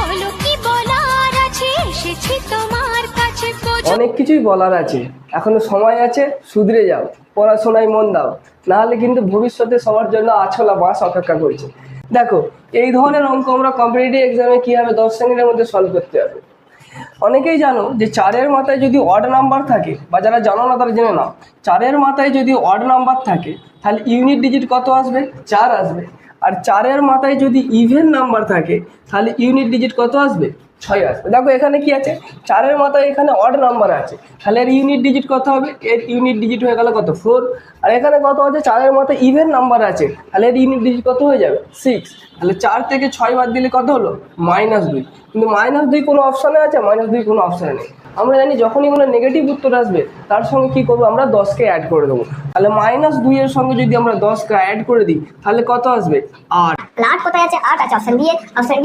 বলো কি বলার আছে, এসেছি তোমার কাছে। অনেক কিছুই বলার আছে, এখনো সময় আছে, শুধরে যাও, পড়াশোনায় মন দাও, নাহলে কিন্তু ভবিষ্যতে সবার জন্য আছলা বাস অপেক্ষা করছে। দেখো, এই ধরনের অঙ্ক আমরা কম্পিটিটিভ এক্সামে কীভাবে 10 সেকেন্ডের মধ্যে সলভ করতে হবে। অনেকেই জানো যে 4-এর মাথায় যদি অড নাম্বার থাকে, বা যারা জানো না তারা জেনে নাও, 4-এর মাথায় যদি অড নাম্বার থাকে তাহলে ইউনিট ডিজিট কত আসবে? 4 আসবে। আর 4-এর মাথায় যদি ইভেন নাম্বার থাকে তাহলে ইউনিট ডিজিট কত আসবে? 6 আসবে। দেখো এখানে কি আছে, 4-এর মাথায় এখানে অড নাম্বার আছে, তাহলে এর ইউনিট ডিজিট কত হবে? এর ইউনিট ডিজিট হয়ে গেল কত? 4। আর এখানে কত আছে? 4-এর মাথায় ইভেন নাম্বার আছে, তাহলে এর ইউনিট ডিজিট কত হয়ে যাবে? 6। তাহলে 4 থেকে 6 বাদ দিলে কত হলো? -2। কিন্তু -2 কোনো অপশানে আছে? -2 কোনো অপশানে নেই। আমরা জানি যখনই কোনো নেগেটিভ উত্তর আসবে তার সঙ্গে কি করবো? আমরা 10কে অ্যাড করে দেবো। তাহলে -2 এর সঙ্গে যদি আমরা 10কে অ্যাড করে দিই তাহলে কত আসবে? 8। 8 কোথায় আছে? 8 আছে option B A, option D